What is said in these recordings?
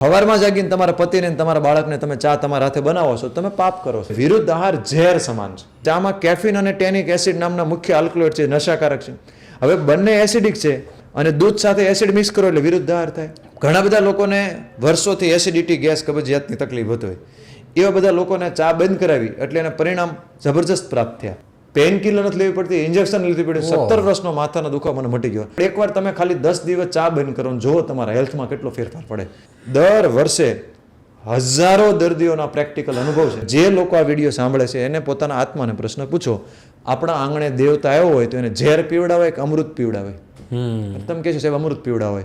સવારમાં જાગીને તમારા પતિને તમારા બાળકને તમે ચા તમારા હાથે બનાવો છો, તમે પાપ કરો છો. વિરુદ્ધ આહાર ઝેર સમાન છે. ચામાં કેફીન અને ટેનિક એસિડ નામના મુખ્ય આલ્કલોઇડ છે, નશાકારક છે. હવે બંને એસિડિક છે અને દૂધ સાથે એસિડ મિક્સ કરો એટલે વિરુદ્ધ આહાર થાય. ઘણા બધા લોકોને વર્ષોથી એસિડિટી, ગેસ, કબજિયાતની તકલીફ હતી હોય, એવા બધા લોકોને ચા બંધ કરાવી એટલે એને પરિણામ જબરજસ્ત પ્રાપ્ત થયા. પેઇન કિલર નથી લેવી પડતી, ઇન્જેક્શન લેવી પડે. 17 વર્ષનો માથાનો દુખાવો મને મટી ગયો. એકવાર તમે ખાલી 10 દિવસ ચા બંધ કરો, જુઓ તમારા હેલ્થમાં કેટલો ફેરફાર પડે. દર વર્ષે હજારો દર્દીઓના પ્રેક્ટિકલ અનુભવ છે. જે લોકો આ વિડીયો સાંભળે છે એને પોતાના આત્માને પ્રશ્ન પૂછો, આપણા આંગણે દેવતા આવ્યો હોય તો એને ઝેર પીવડાવે કે અમૃત પીવડાવે? તમે કહેશો સાહેબ અમૃત પીવડાવે.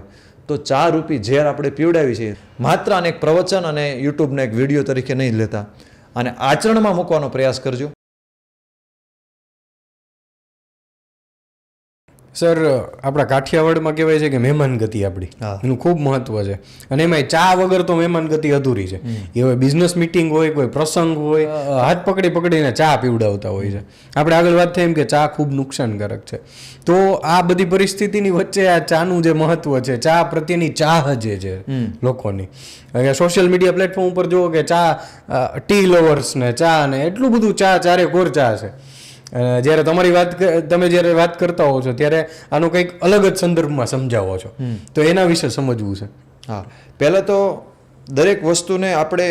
તો ચા રૂપી ઝેર આપણે પીવડાવી છે. માત્ર આને એક પ્રવચન અને યુટ્યુબને એક વિડીયો તરીકે નહીં લેતા, અને આચરણમાં મૂકવાનો પ્રયાસ કરજો. સર, આપણા કાઠિયાવાડમાં કહેવાય છે કે મહેમાન ગતિ આપણી, એનું ખૂબ મહત્વ છે. અને એમાં ચા વગર તો મહેમાન ગતિ અધૂરી છે. એ હવે બિઝનેસ મિટિંગ હોય, કોઈ પ્રસંગ હોય, હાથ પકડીને ચા પીવડાવતા હોય છે. આપણે આગળ વાત થઈ એમ કે ચા ખૂબ નુકસાનકારક છે. તો આ બધી પરિસ્થિતિની વચ્ચે આ ચાનું જે મહત્વ છે, ચા પ્રત્યેની ચાહ જે છે લોકોની, સોશિયલ મીડિયા પ્લેટફોર્મ ઉપર જુઓ કે ચા ટી લવર્સ ને ચા ને એટલું બધું ચા, ચારે કોર ચા છે. જ્યારે તમે જ્યારે વાત કરતા હો છો ત્યારે આનો કંઈક અલગ જ સંદર્ભમાં સમજાવો છો, તો એના વિશે સમજવું છે. હા, પહેલાં તો દરેક વસ્તુને આપણે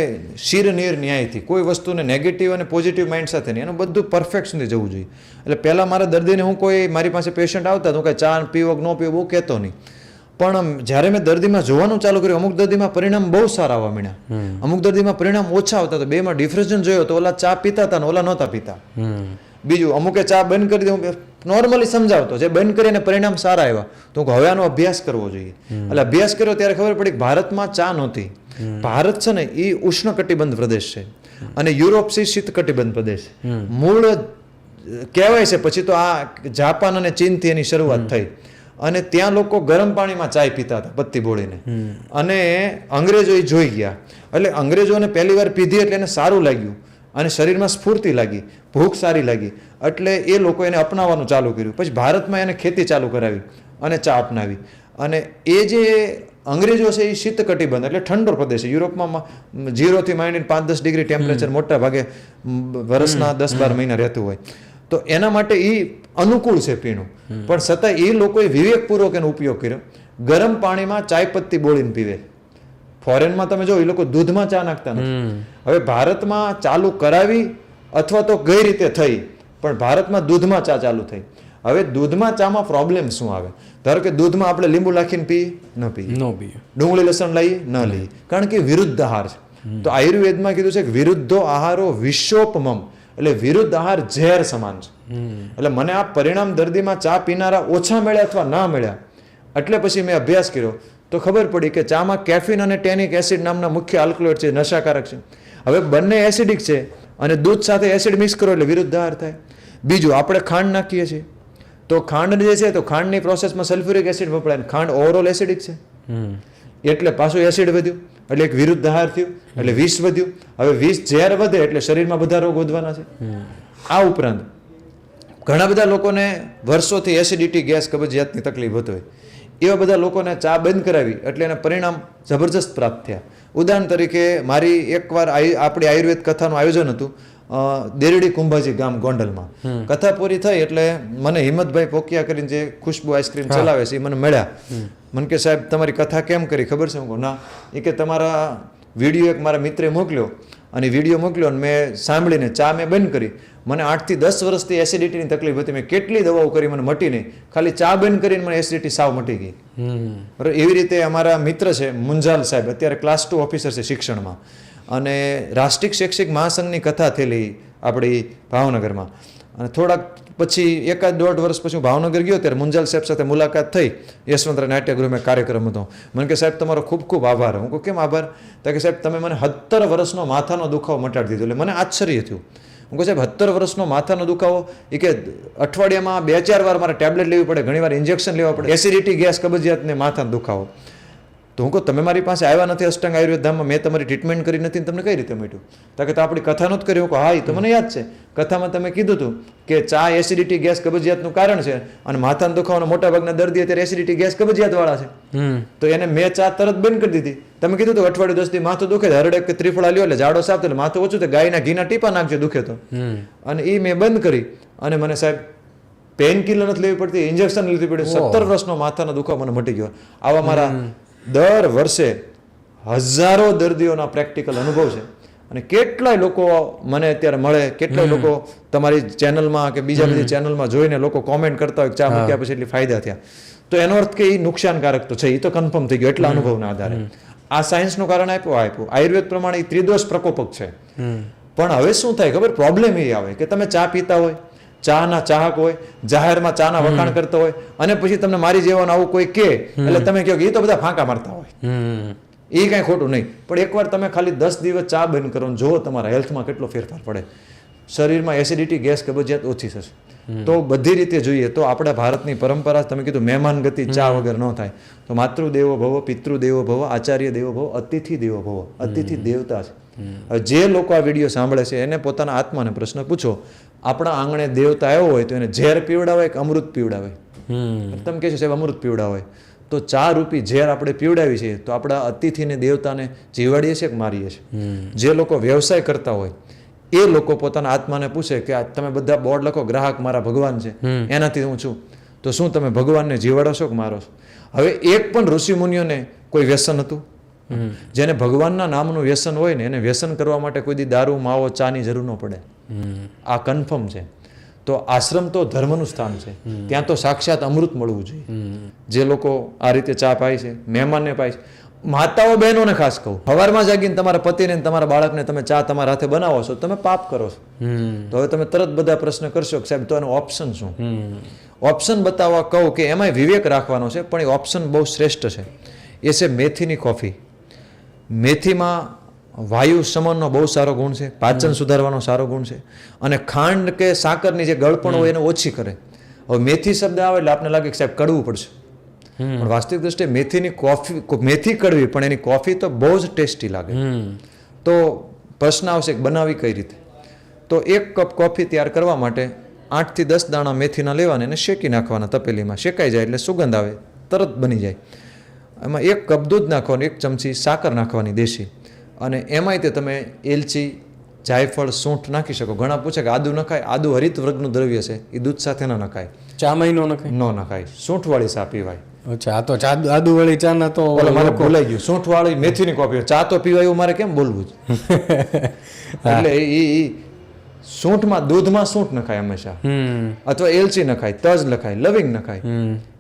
શિરનિર ન્યાયથી, કોઈ વસ્તુને નેગેટિવ અને પોઝિટિવ માઇન્ડ સાથે નહીં, એનું બધું પરફેક્શનથી જવું જોઈએ. એટલે પહેલાં મારા દર્દીને હું કોઈ મારી પાસે પેશન્ટ આવતા તો કંઈ ચા પીવો કે ન પીવો બહુ કહેતો નહીં. પણ જ્યારે મેં દર્દીમાં જોવાનું ચાલુ કર્યું, અમુક દર્દીમાં પરિણામ બહુ સારા આવવા માંડ્યા, અમુક દર્દીમાં પરિણામ ઓછા આવતા. તો બેમાં ડિફરન્સ જોયો તો ઓલા ચા પીતા હતા ને ઓલા નહોતા પીતા. બીજું, અમુકે ચા બંધ કરી દઉં, નોર્મલી સમજાવતો, જે બંધ કરીને પરિણામ સારા આવ્યા તો હવે આનો અભ્યાસ કરવો જોઈએ. એટલે અભ્યાસ કર્યો ત્યારે ખબર પડી કે ભારતમાં ચા નહોતી. ભારત છે ને એ ઉષ્ણ કટિબંધ પ્રદેશ છે અને યુરોપ છે શીત કટિબંધ પ્રદેશ. મૂળ કહેવાય છે પછી તો આ જાપાન અને ચીનથી એની શરૂઆત થઈ. અને ત્યાં લોકો ગરમ પાણીમાં ચાય પીતા હતા પત્તી બોળીને. અને અંગ્રેજો એ જોઈ ગયા, એટલે અંગ્રેજોને પહેલી વાર પીધી એટલે એને સારું લાગ્યું અને શરીરમાં સ્ફૂર્તિ લાગી, ભૂખ સારી લાગી, એટલે એ લોકો એને અપનાવવાનું ચાલુ કર્યું. પછી ભારતમાં એને ખેતી ચાલુ કરાવી અને ચા અપનાવી. અને એ જે અંગ્રેજો છે એ શીત કટિબંધ એટલે ઠંડો પ્રદેશ છે. યુરોપમાં 0થી માંડીને 5-10 ડિગ્રી ટેમ્પરેચર મોટા ભાગે વર્ષના 10-12 મહિના રહેતું હોય. તો એના માટે એ અનુકૂળ છે પીણું. પણ છતાં એ લોકોએ વિવેકપૂર્વક એનો ઉપયોગ કર્યો. ગરમ પાણીમાં ચાય પત્તી બોળીને પીવે. ફોરેનમાં તમે જો એ લોકો દૂધમાં ચા નાખતા નથી. હવે ભારતમાં ચાલુ કરાવી અથવા તો કઈ રીતે થઈ, પણ ભારતમાં દૂધમાં ચા ચાલુ થઈ. હવે દૂધમાં ચામાં પ્રોબ્લેમ શું આવે? ધારો કે દૂધમાં આપણે લીંબુ નાખીને પીએ, ન પીએ, ડુંગળી લસણ લઈએ, ન લઈએ, કારણ કે વિરુદ્ધ આહાર છે. તો આયુર્વેદમાં કીધું છે કે વિરુદ્ધો આહારો વિશ્વોપમમ, એટલે વિરુદ્ધ આહાર ઝેર સમાન છે. એટલે મને આ પરિણામ દર્દીમાં ચા પીનારા ઓછા મળ્યા અથવા ના મળ્યા, એટલે પછી મેં અભ્યાસ કર્યો તો ખબર પડી કે ચામાં કેફીન અને ટેનિક એસિડ નામના મુખ્ય આલ્કલોઇડ છે, નશાકારક છે. હવે બંને એસિડિક છે અને દૂધ સાથે એસિડ મિક્સ કરો એટલે વિરુદ્ધ આહાર થાય. બીજું, આપણે ખાંડ નાખીએ છીએ તો ખાંડ જે છે તો ખાંડની પ્રોસેસમાં સલ્ફ્યુરિક એસિડ વપરાય. ખાંડ ઓવરઓલ એસિડિક છે એટલે પાછું એસિડ વધ્યું એટલે એક વિરુદ્ધ આહાર થયું, એટલે વિષ વધ્યું. હવે વિષ ઝેર વધે એટલે શરીરમાં બધા રોગ વધવાના છે. આ ઉપરાંત ઘણા બધા લોકોને વર્ષોથી એસિડિટી, ગેસ, કબજિયાતની તકલીફ હતી હોય, એવા બધા લોકોને ચા બંધ કરાવી એટલે એને પરિણામ જબરજસ્ત પ્રાપ્ત થયા. ઉદાહરણ તરીકે મારી એકવાર આપણી આયુર્વેદ કથાનું આયોજન હતું દેરડી કુંભાજી ગામ ગોંડલમાં. કથા પૂરી થઈ એટલે મને હિંમતભાઈ પોકિયા કરીને જે ખુશ્બુ આઈસ્ક્રીમ ચલાવે છે એ મને મળ્યા. મને કે સાહેબ તમારી કથા કેમ કરી ખબર છે? હું કહું ના. એ કે તમારા વિડીયો એક મારા મિત્રે મોકલ્યો અને વિડીયો મોકલ્યો અને મેં સાંભળીને ચા મેં બંધ કરી. મને 8 થી 10 વર્ષથી એસિડિટીની તકલીફ હતી. મેં કેટલી દવાઓ કરી, મને મટી નહીં. ખાલી ચા બંધ કરીને મને એસિડિટી સાવ મટી ગઈ. બરાબર. એવી રીતે અમારા મિત્ર છે મુંજાલ સાહેબ, અત્યારે ક્લાસ 2 ઓફિસર છે શિક્ષણમાં, અને રાષ્ટ્રીય શૈક્ષિક મહાસંઘની કથા થયેલી આપણી ભાવનગરમાં. અને થોડાક પછી 1-1.5 વર્ષ પછી હું ભાવનગર ગયો ત્યારે મુંજાલ સાહેબ સાથે મુલાકાત થઈ. યશવંતરાય નાટ્યગૃહમાં કાર્યક્રમ હતો. મને કે સાહેબ તમારો ખૂબ ખૂબ આભાર. હું કહું કેમ આભાર? તો કે સાહેબ તમે મને 17 વર્ષનો માથાનો દુખાવો મટાડી દીધો. એટલે મને આશ્ચર્ય થયું. હું કહું સાહેબ 17 વર્ષનો માથાનો દુખાવો? એ કે અઠવાડિયામાં 2-4 વાર મારે ટેબ્લેટ લેવી પડે, ઘણીવાર ઇન્જેક્શન લેવા પડે, એસિડિટી, ગેસ, કબજિયાત ને માથાનો દુખાવો. તો હું કહું તમે મારી પાસે આવ્યા નથી અષ્ટાંગ આયુર્વેદ ધામમાં, મેં તમારી ટ્રીટમેન્ટ કરી નથી, તમને કઈ રીતે મટ્યું? તો કે આપણી કથા નહોતી કરી. હું કહું હા, એ તો મને યાદ છે, કથામાં તમે કીધું હતું કે ચા એસિડિટી ગેસ કબજિયાતનું કારણ છે, અને માથાનો દુખાવાનો મોટા ભાગના દર્દી અત્યારે એસિડિટી ગેસ કબજિયાત વાળા છે. તો એને મેં ચા તરત બંધ કરી દીધી. તમે કીધું હતું અઠવાડિયું 10 દી માથું દુખે, હરડે કે ત્રિફળા લ્યો એટલે જાડો સાફ એટલે માથું ઓછું થાય, ગાયના ઘીના ટીપા નાખજો દુખે તો. અને એ મેં બંધ કરી, અને મને સાહેબ પેઇન કિલર નથી લેવી પડતી, ઇન્જેક્શન લેવી પડ્યું. 17 વર્ષનો માથાનો દુખાવો મને મટી ગયો. આવા મારા દર વર્ષે હજારો દર્દીઓના પ્રેક્ટિકલ અનુભવ છે. અને કેટલાય લોકો મને અત્યારે મળે, કેટલાય લોકો તમારી ચેનલમાં કે બીજા બધી ચેનલમાં જોઈને લોકો કોમેન્ટ કરતા હોય ચા મૂક્યા પછી એટલી ફાયદા થયા. તો એનો અર્થ કે એ નુકસાનકારક તો છે, એ તો કન્ફર્મ થઈ ગયો એટલા અનુભવના આધારે. આ સાયન્સનું કારણ આપ્યું. આયુર્વેદ પ્રમાણે એ ત્રિદોષ પ્રકોપક છે. પણ હવે શું થાય ખબર, પ્રોબ્લેમ એ આવે કે તમે ચા પીતા હોય, ચાના ચાહક હોય, જાહેરમાં ચાના વખાણ કરતા હોય, અને પછી તમને મારી જેવાનું આવું કોઈ કે એટલે તમે કહો કે એ તો બધા ફાંકા મારતા હોય. એ કાંઈ ખોટું નહીં, પણ એકવાર તમે ખાલી 10 દિવસ ચા બંધ કરો ને જુઓ તમારા હેલ્થમાં કેટલો ફેરફાર પડે. શરીરમાં એસિડિટી ગેસ કબજિયાત ઓછી થશે. તો બધી રીતે જોઈએ તો આપણા ભારતની પરંપરા, તમે કીધું મહેમાન ગતિ ચા વગર ન થાય. તો માતૃદેવો ભવ, પિતૃદેવો ભવ, આચાર્ય દેવો ભવ, અતિથિ દેવો ભવ. અતિથિ દેવતા છે. જે લોકો આ વિડીયો સાંભળે છે એને પોતાના આત્માને પ્રશ્ન પૂછો, આપણા આંગણે દેવતા આવ્યો હોય તો એને ઝેર પીવડાવે કે અમૃત પીવડાવે? તમે કહેશો સાહેબ અમૃત પીવડાવે. તો ચા રૂપી ઝેર આપણે પીવડાવી છે તો આપણા અતિથિને દેવતાને જીવાડીએ છીએ કે મારીએ છીએ? જે લોકો વ્યવસાય કરતા હોય એ લોકો પોતાના આત્માને પૂછે કે આ તમે બધા બોર્ડ લખો ગ્રાહક મારા ભગવાન છે, એનાથી હું છું, તો શું તમે ભગવાનને જીવાડો છો કે મારો છો? હવે એક પણ ઋષિ મુનિઓને કોઈ વ્યસન હતું? જેને ભગવાનના નામનું વ્યસન હોય ને એને વ્યસન કરવા માટે કોઈ દી દારૂ માવો ચાની જરૂર ન પડે. આ કન્ફર્મ છે. તો આશ્રમ તો ધર્મનું સ્થાન છે, ત્યાં તો સાક્ષાત અમૃત મળવું જોઈએ. જે લોકો આ રીતે ચા પાય છે, મહેમાનને પાય છે, માતાઓ બહેનોને ખાસ કહું, સવારમાં જાગીને તમારા પતિને તમારા બાળકને તમે ચા તમારા હાથે બનાવો છો, તમે પાપ કરો છો. તો હવે તમે તરત બધા પ્રશ્ન કરશો કે સાહેબ તો એનો ઓપ્શન શું? ઓપ્શન બતાવવા કહું કે એમાંય વિવેક રાખવાનો છે, પણ એ ઓપ્શન બહુ શ્રેષ્ઠ છે. એ છે મેથીની કોફી. મેથીમાં વાયુ શમનનો બહુ સારો ગુણ છે, પાચન સુધારવાનો સારો ગુણ છે, અને ખાંડ કે સાકરની જે ગળપણ હોય એને ઓછી કરે. હવે મેથી શબ્દ આવે એટલે આપને લાગે કે સાહેબ કડવું પડશે, પણ વાસ્તવિક દ્રષ્ટિએ મેથીની કોફી, મેથી કડવી પણ એની કોફી તો બહુ જ ટેસ્ટી લાગે. તો પ્રશ્ન આવશે કે બનાવી કઈ રીતે? તો 1 કપ કોફી તૈયાર કરવા માટે 8 થી 10 દાણા મેથીના લેવાના, એને શેકી નાખવાના તપેલીમાં. શેકાઈ જાય એટલે સુગંધ આવે, તરત બની જાય. એમાં 1 કપ દૂધ નાખવાનું, 1 ચમચી સાકર નાખવાની દેશી, અને એમાંય તે તમે એલચી, જાયફળ, સૂંઠ નાખી શકો. ઘણા પૂછે કે આદુ નખાય? આદુ હરિત વર્ગનું દ્રવ્ય છે, એ દૂધ સાથે ન નખાય. ચામાં ન નખાય? ન નખાય. સૂંઠવાળી ચા પીવાય. અચ્છા, આ તો ચા આદુ વાળી ચા ના તો મારે ભૂલાઈ ગયું. સૂંઠવાળી મેથીની કોફી, ચા તો પીવાય એવું મારે કેમ બોલવું છે? એટલે એ સૂંઠમાં, દૂધમાં સૂંઠ નખાય હંમેશા, અથવા એલચી નખાય, તજ નખાય, લવિંગ નખાય,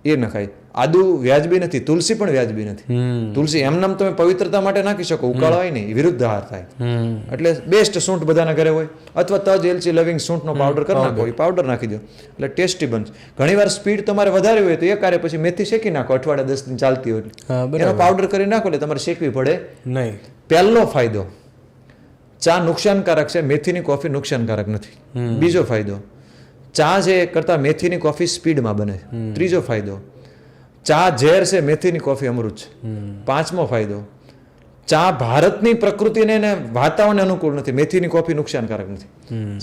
એ નખાય. આદુ વ્યાજબી નથી, તુલસી પણ વ્યાજબી નથી. તુલસી એમનામ તમે પવિત્રતા માટે નાખી શકો, ઉકાળવાય નહીં, વિરુદ્ધ આહાર થાય. એટલે બેસ્ટ સૂંઠ બધાના ઘરે હોય, અથવા તજ, એલચી, લવિંગ, સૂંઠનો પાવડર કરી નાખો, એ પાવડર નાખી દો એટલે ટેસ્ટી બનશે. ઘણીવાર સ્પીડ તમારે વધારે હોય તો એ કાર્ય પછી મેથી શેકી નાખો, અઠવાડિયા 10 દિન ચાલતી હોય એટલે એનો પાવડર કરી નાખો એટલે તમારે શેકવી પડે નહીં. પહેલો ફાયદો, ચા નુકસાનકારક છે, મેથીની કોફી નુકસાનકારક નથી. બીજો ફાયદો, ચા જે કરતા મેથીની કોફી સ્પીડમાં બને. ત્રીજો ફાયદો, ચા ઝેર છે, મેથીની કોફી અમૃત છે. 5મો ફાયદો, ચા ભારતની પ્રકૃતિને ને વાતાવરણને અનુકૂળ નથી, મેથીની કોફી નુકસાનકારક નથી.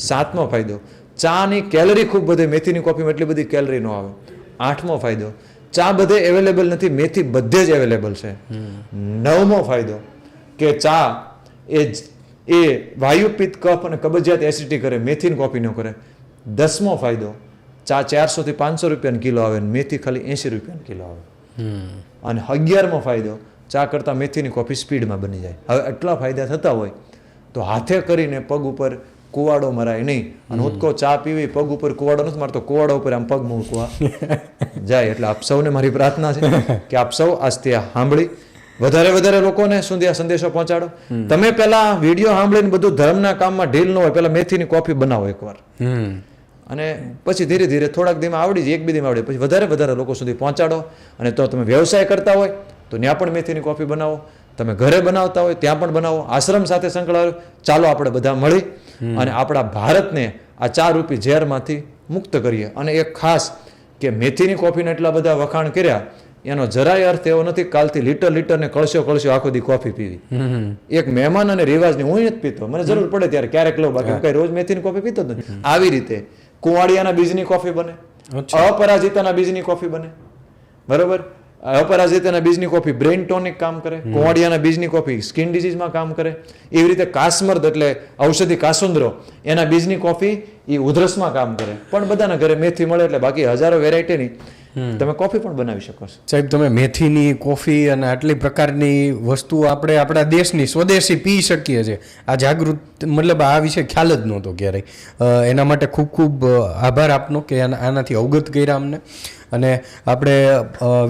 7મો ફાયદો, ચાની કેલરી ખૂબ વધે, મેથીની કોફીમાં એટલી બધી કેલરી ન આવે. 8મો ફાયદો, ચા બધે અવેલેબલ નથી, મેથી બધે જ અવેલેબલ છે. 9મો ફાયદો કે ચા એ વાયુ, પિત્ત, કફ અને કબજિયાત, એસિડિટી કરે, મેથીની કોફી ન કરે. 10મો ફાયદો, ચા 400 થી 500 રૂપિયાનો કિલો આવે, મેથી ખાલી 80 રૂપિયાનો કિલો આવે. અને 11મો ફાયદો, ચા કરતાં મેથીની કોફી સ્પીડમાં બની જાય. હવે એટલા ફાયદા થતા હોય તો હાથે કરીને પગ ઉપર કુવાડો મરાય નહીં. અને હું કહું ચા પીવી, પગ ઉપર કુવાડો નથી મારતો, કુવાડો ઉપર આમ પગ મૂકવા જાય. એટલે આપ સૌને મારી પ્રાર્થના છે કે આપ સૌ આજથી આ સાંભળી વધારે લોકોને સુધી આ સંદેશો પહોંચાડો. તમે પહેલા વિડીયો સાંભળીને બધું ધર્મના કામમાં ઢીલ ન હોય, પહેલા મેથીની કોફી બનાવો એકવાર, અને પછી ધીરે ધીરે થોડાક દીમાં આવડી જાય, 1-2 દીમાં આવડે, પછી વધારે લોકો સુધી પહોંચાડો. અને તો તમે વ્યવસાય કરતા હોય તો ત્યાં પણ મેથીની કોફી બનાવો, તમે ઘરે બનાવતા હોય ત્યાં પણ બનાવો, આશ્રમ સાથે સંકળાયેલો. ચાલો આપણે બધા મળી અને આપણા ભારતને આ ચા રૂપી ઝેરમાંથી મુક્ત કરીએ. અને એક ખાસ કે મેથીની કોફીને એટલા બધા વખાણ કર્યા એનો જરાય અર્થ એવો નથી કાલથી લીટર ને કળશો આખો દી કોફી પીવી. એક મહેમાન અને રિવાજની હું નથી પીતો, મને જરૂર પડે ત્યારે ક્યારેક લઉં, બાકી હું કઈ રોજ મેથીની કોફી પીતો જ નથી. આવી રીતે કુંવાડિયાના બીજની કોફી બને, અપરાજિતાના બીજની કોફી બને, બરોબર. અપરાજિતાના બીજની કોફી બ્રેઇન ટોનિક કામ કરે, કુંવાડિયાના બીજની કોફી સ્કિન ડિઝીઝમાં કામ કરે. એવી રીતે કાસ્મર્દ એટલે ઔષધિ કાસુંદરો એના બીજની કોફી એ ઉધરસમાં કામ કરે. પણ બધાના ઘરે મેથી મળે એટલે બાકી હજારો વેરાયટીની તમે કોફી પણ બનાવી શકો છો. સાહેબ, તમે મેથીની કોફી અને આટલી પ્રકારની વસ્તુઓ આપણે આપણા દેશની સ્વદેશી પી શકીએ છીએ, આ જાગૃત મતલબ આ વિશે ખ્યાલ જ નહોતો ક્યારેય. એના માટે ખૂબ ખૂબ આભાર આપનો કે આનાથી અવગત કર્યા અમને. અને આપણે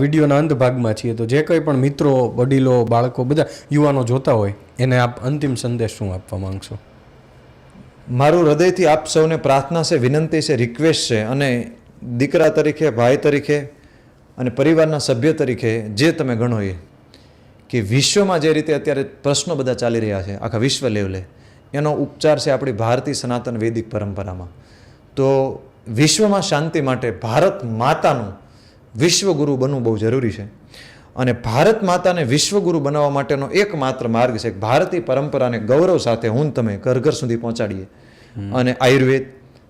વિડીયોના અંત ભાગમાં છીએ, તો જે કંઈ પણ મિત્રો, વડીલો, બાળકો, બધા યુવાનો જોતા હોય એને આપ અંતિમ સંદેશ શું આપવા માંગશો? મારું હૃદયથી આપ સૌને પ્રાર્થના છે, વિનંતી છે, રિક્વેસ્ટ છે, અને દીકરા તરીકે, ભાઈ તરીકે અને પરિવારના સભ્ય તરીકે જે તમે ગણો એ, કે વિશ્વમાં જે રીતે અત્યારે પ્રશ્નો બધા ચાલી રહ્યા છે આખા વિશ્વ લેવલે, એનો ઉપચાર છે આપણી ભારતીય સનાતન વૈદિક પરંપરામાં. તો વિશ્વમાં શાંતિ માટે ભારત માતાનું વિશ્વગુરુ બનવું બહુ જરૂરી છે. અને ભારત માતાને વિશ્વગુરુ બનાવવા માટેનો એકમાત્ર માર્ગ છે ભારતીય પરંપરાને ગૌરવ સાથે હું તમે ઘર ઘર સુધી પહોંચાડીએ. અને આયુર્વેદ,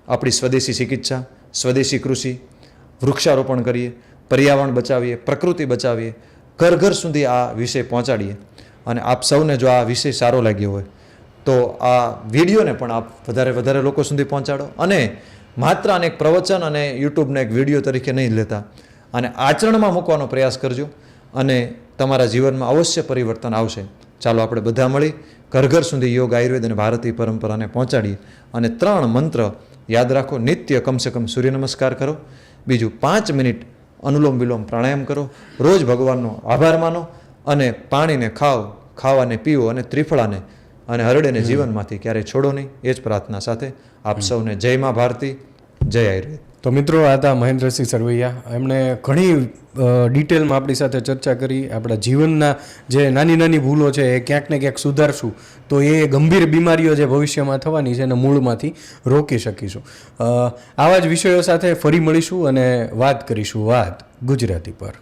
આપણી સ્વદેશી ચિકિત્સા, સ્વદેશી કૃષિ, વૃક્ષારોપણ કરીએ, પર્યાવરણ બચાવીએ, પ્રકૃતિ બચાવીએ, ઘર ઘર સુધી આ વિષય પહોંચાડીએ. અને આપ સૌને જો આ વિષય સારો લાગ્યો હોય તો આ વિડીયોને પણ આપ વધારે લોકો સુધી પહોંચાડો. અને માત્ર આને એક પ્રવચન અને યુટ્યુબના એક વિડીયો તરીકે નહીં લેતા, અને આચરણમાં મૂકવાનો પ્રયાસ કરજો અને તમારા જીવનમાં અવશ્ય પરિવર્તન આવશે. ચાલો આપણે બધા મળી ઘર ઘર સુધી યોગ, આયુર્વેદ અને ભારતીય પરંપરાને પહોંચાડીએ. અને 3 મંત્ર યાદ રાખો. નિત્ય કમસે કમ સૂર્ય નમસ્કાર કરો, બીજું 5 મિનિટ અનુલોમ વિલોમ પ્રાણાયામ કરો, રોજ ભગવાનનો આભાર માનો, અને પાણીને ખાવાને પીવો, અને ત્રિફળાને અને હરડેને જીવનમાંથી ક્યારેય છોડો નહીં. એ જ પ્રાર્થના સાથે આપ સૌને જય મા ભારતી, જય આયુર્વેદ. તો મિત્રો, આ હતા મહેન્દ્રસિંહ સરવૈયા. એમણે ઘણી ડિટેલમાં આપણી સાથે ચર્ચા કરી. આપણા જીવનના જે નાની ભૂલો છે એ ક્યાંક ને ક્યાંક સુધારશું તો એ ગંભીર બીમારીઓ જે ભવિષ્યમાં થવાની છે એને મૂળમાંથી રોકી શકીશું. આવા જ વિષયો સાથે ફરી મળીશું અને વાત કરીશું ગુજરાતી પર.